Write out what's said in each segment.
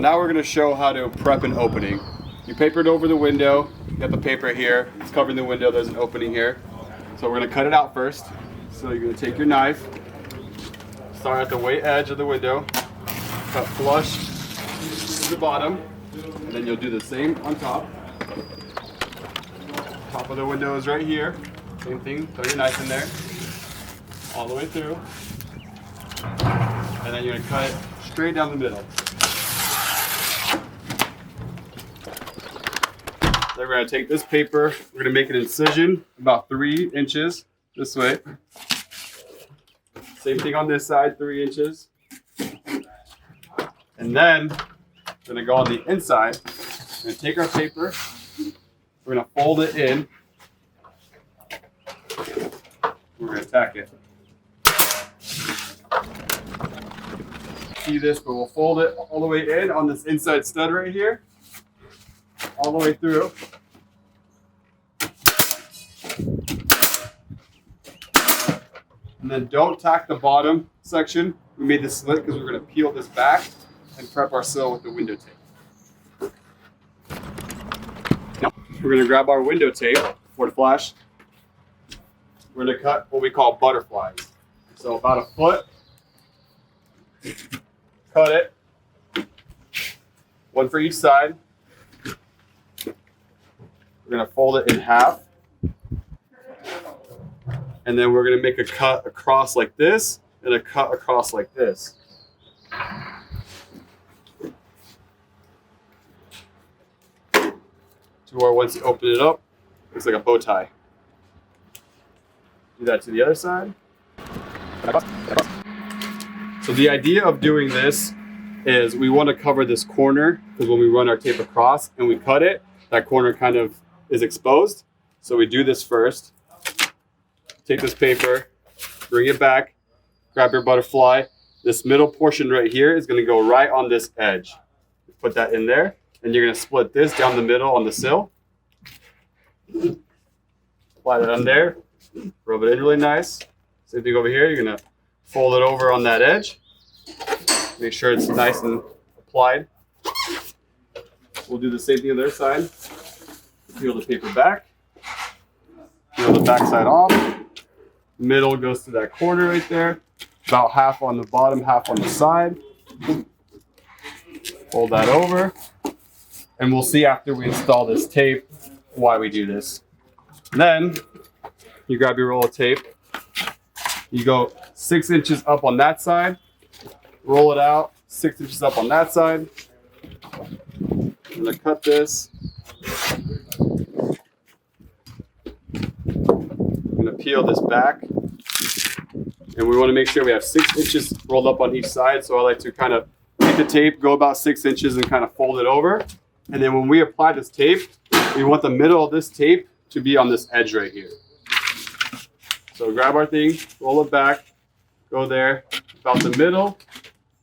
Now we're going to show how to prep an opening. You papered over the window, you got the paper here, it's covering the window, there's an opening here. So we're going to cut it out first. So you're going to take your knife, start at the way edge of the window, cut flush to the bottom, and then you'll do the same on top. Top of the window is right here. Same thing, throw your knife in there, all the way through. And then you're going to cut it straight down the middle. Then we're going to take this paper, we're going to make an incision about 3 inches this way. Same thing on this side, 3 inches. And then we're going to go on the inside. We're going to take our paper, we're going to fold it in. We're going to tack it. See this, but we'll fold it all the way in on this inside stud right here. All the way through. And then don't tack the bottom section. We made this slit because we're going to peel this back and prep our sill with the window tape. Now, we're going to grab our window tape for the flash. We're going to cut what we call butterflies. So about a foot. Cut it. One for each side. We're going to fold it in half. And then we're going to make a cut across like this and a cut across like this. To where once you open it up, it looks like a bow tie. Do that to the other side. So the idea of doing this is we want to cover this corner because when we run our tape across and we cut it, that corner kind of is exposed. So we do this first. Take this paper, bring it back, grab your butterfly. This middle portion right here is going to go right on this edge. Put that in there, and you're going to split this down the middle on the sill. Apply that on there, rub it in really nice. Same thing over here, you're going to fold it over on that edge. Make sure it's nice and applied. We'll do the same thing on the other side. Peel the paper back, peel the back side off. Middle goes to that corner right there. About half on the bottom, half on the side. Fold that over. And we'll see after we install this tape why we do this. Then you grab your roll of tape. You go 6 inches up on that side. Roll it out 6 inches up on that side. I'm going to cut this. I'm going to peel this back. And we want to make sure we have 6 inches rolled up on each side. So I like to kind of take the tape, go about 6 inches and kind of fold it over. And then when we apply this tape, we want the middle of this tape to be on this edge right here. So grab our thing, roll it back, go there, about the middle,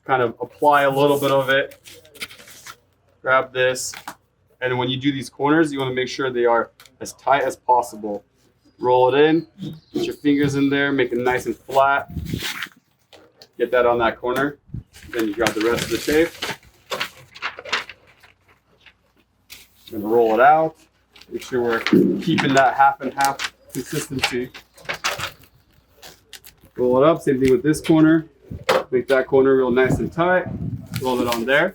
kind of apply a little bit of it. Grab this. And when you do these corners, you want to make sure they are as tight as possible. Roll it in, put your fingers in there, make it nice and flat. Get that on that corner. Then you grab the rest of the tape. I'm gonna roll it out. Make sure we're keeping that half and half consistency. Roll it up, same thing with this corner. Make that corner real nice and tight. Roll it on there.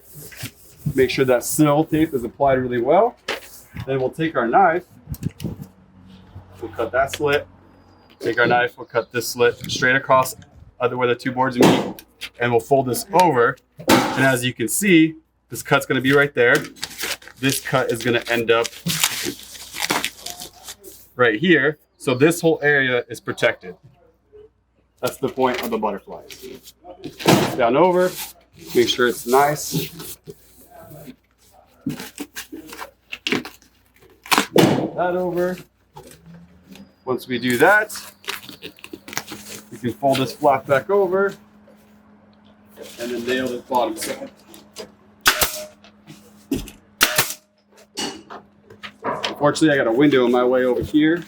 Make sure that sill tape is applied really well. Then we'll take our knife. We'll cut that slit. Take our knife, we'll cut this slit straight across where the two boards meet, and we'll fold this over. And as you can see, this cut's going to be right there. This cut is going to end up right here. So this whole area is protected. That's the point of the butterflies. Down over, make sure it's nice. That over. Once we do that, we can fold this flap back over and then nail this bottom side. Unfortunately, I got a window in my way over here.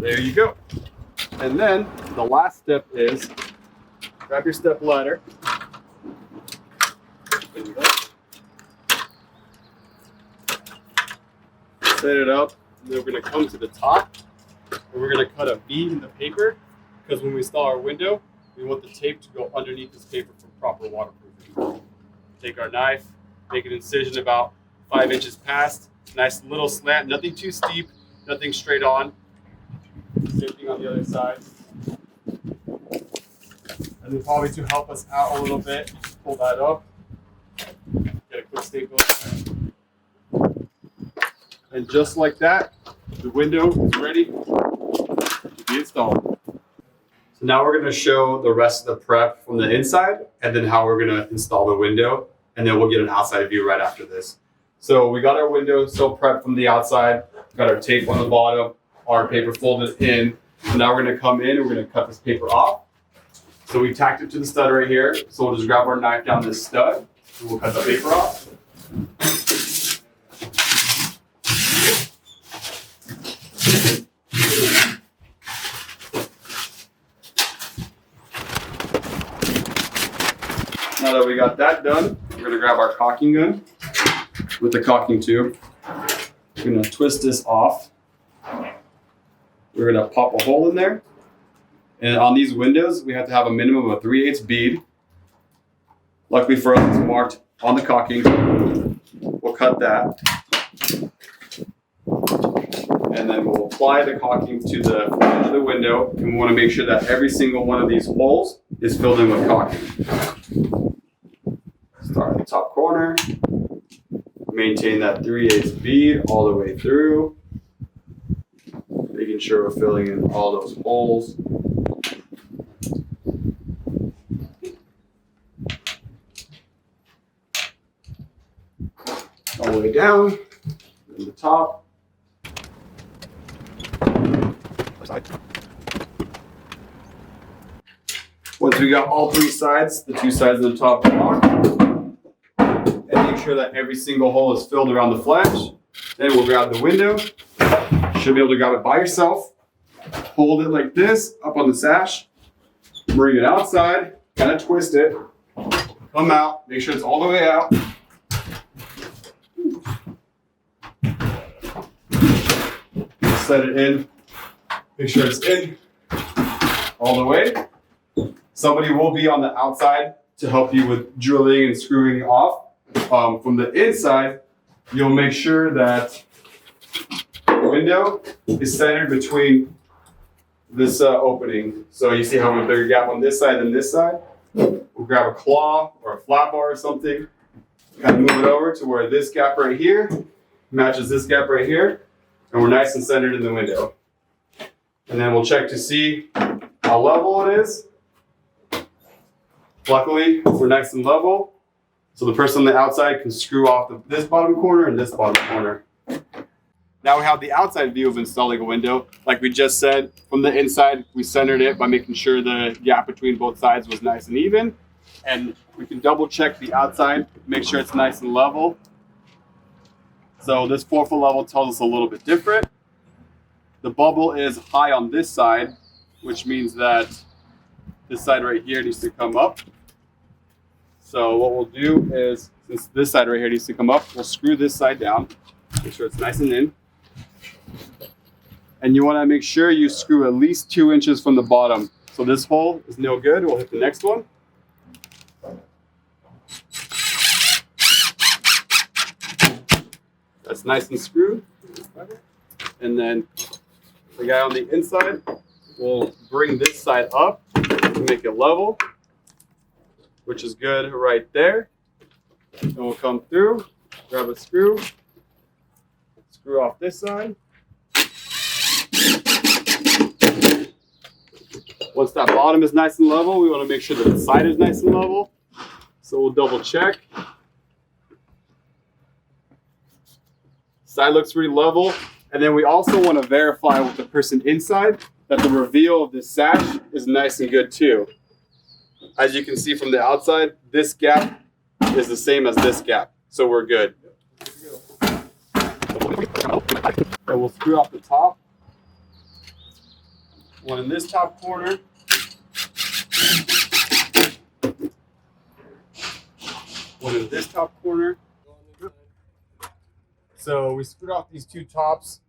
There you go. And then the last step is grab your step ladder. Set it up, and then we're going to come to the top, and we're going to cut a V in the paper, because when we install our window, we want the tape to go underneath this paper for proper waterproofing. Take our knife, make an incision about 5 inches past, nice little slant, nothing too steep, nothing straight on. Same thing on the other side. And then probably to help us out a little bit, pull that up, get a quick staple. And just like that, the window is ready to be installed. So now we're going to show the rest of the prep from the inside and then how we're going to install the window. And then we'll get an outside view right after this. So we got our window still prepped from the outside, got our tape on the bottom, our paper folded in. So now we're going to come in and we're going to cut this paper off. So we tacked it to the stud right here. So we'll just grab our knife down this stud and we'll cut the paper off. Now that we got that done, we're going to grab our caulking gun with the caulking tube. We're going to twist this off. We're going to pop a hole in there. And on these windows, we have to have a minimum of a 3/8 bead. Luckily for us, it's marked on the caulking. We'll cut that. And then we'll apply the caulking to the edge of the window. And we want to make sure that every single one of these holes is filled in with caulking. Start at the top corner. Maintain that 3/8 bead all the way through. Making sure we're filling in all those holes. All the way down to the top. Once we got all three sides, the two sides on the top block, and make sure that every single hole is filled around the flange, then we'll grab the window. You should be able to grab it by yourself. Hold it like this up on the sash. Bring it outside, kind of twist it. Come out, make sure it's all the way out. Set it in, make sure it's in all the way. Somebody will be on the outside to help you with drilling and screwing off. From the inside, you'll make sure that the window is centered between this opening. So you see how we have a bigger gap on this side than this side? We'll grab a claw or a flat bar or something, kind of move it over to where this gap right here matches this gap right here, and we're nice and centered in the window. And then we'll check to see how level it is. Luckily, we're nice and level, so the person on the outside can screw off this bottom corner and this bottom corner. Now we have the outside view of installing a window. Like we just said, from the inside, we centered it by making sure the gap between both sides was nice and even. And we can double check the outside, make sure it's nice and level. So this 4-foot level tells us a little bit different. The bubble is high on this side, which means that this side right here needs to come up. So what we'll do is, since this side right here needs to come up, we'll screw this side down, make sure it's nice and in. And you want to make sure you screw at least 2 inches from the bottom. So this hole is no good. We'll hit the next one. That's nice and screwed. And then the guy on the inside will bring this side up to make it level, which is good right there. And we'll come through, grab a screw, screw off this side. Once that bottom is nice and level, we want to make sure that the side is nice and level. So we'll double check. Side looks pretty level. And then we also want to verify with the person inside that the reveal of this sash is nice and good too. As you can see from the outside, this gap is the same as this gap. So we're good. And we'll screw off the top. One in this top corner. One in this top corner. So we screwed off these two tops.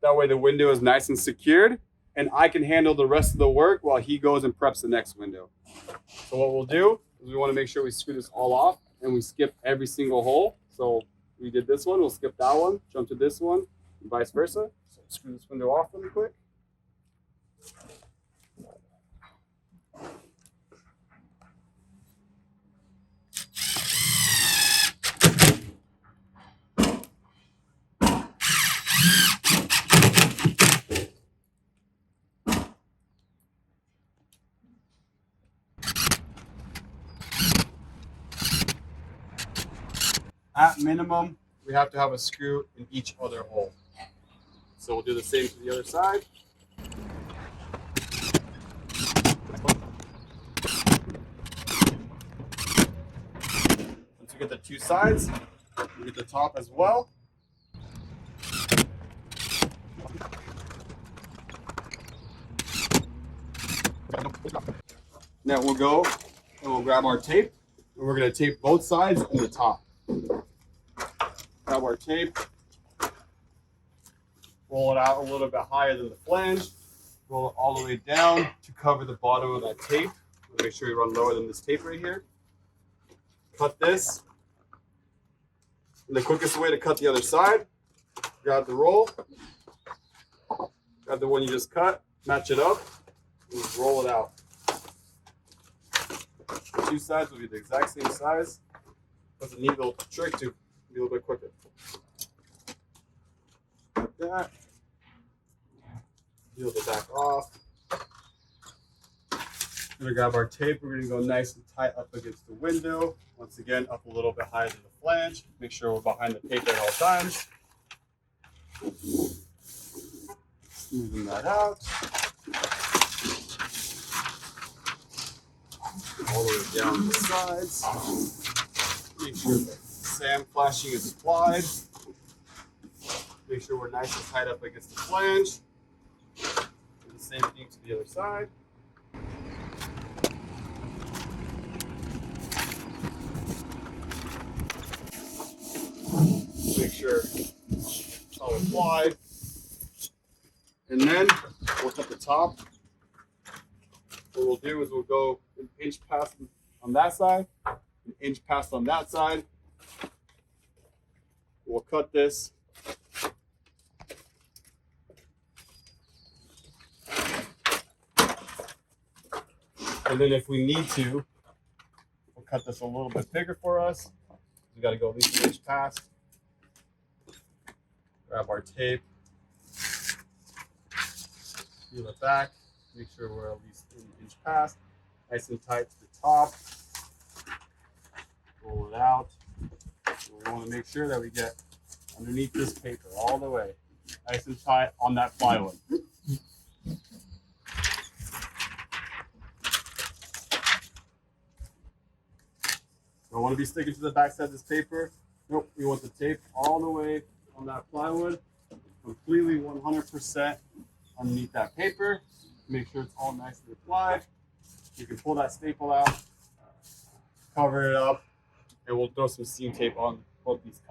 That way the window is nice and secured, and I can handle the rest of the work while he goes and preps the next window. So what we'll do is we want to make sure we screw this all off and we skip every single hole. So we did this one, we'll skip that one, jump to this one, and vice versa. So screw this window off really quick. At minimum, we have to have a screw in each other hole. So we'll do the same to the other side. Once we get the two sides, we get the top as well. Now we'll go and we'll grab our tape, and we're going to tape both sides and the top. Grab our tape, roll it out a little bit higher than the flange, roll it all the way down to cover the bottom of that tape. Make sure you run lower than this tape right here. Cut this. And the quickest way to cut the other side, grab the roll, grab the one you just cut, match it up, and just roll it out. The two sides will be the exact same size. That's a neat little trick to be a little bit quicker. Like that. Peel the back off. We're going to grab our tape. We're going to go nice and tight up against the window. Once again, up a little bit higher than the flange. Make sure we're behind the paper at all times. Smoothing that out. All the way down the sides. Make sure the SAM flashing is applied. Make sure we're nice and tight up against the flange. Do the same thing to the other side. Make sure it's all applied. And then we'll cut the top. What we'll do is we'll go an inch past on that side, an inch past on that side. We'll cut this. And then if we need to, we'll cut this a little bit bigger for us. We got to go at least an inch past. Grab our tape. Peel it back. Make sure we're at least an inch past. Nice and tight to the top. Roll it out. We want to make sure that we get underneath this paper all the way. Nice and tight on that plywood. Don't want to be sticking to the back side of this paper. Nope, we want the tape all the way on that plywood, completely 100% underneath that paper. Make sure it's all nicely applied. You can pull that staple out, cover it up, and we'll throw some seam tape on both these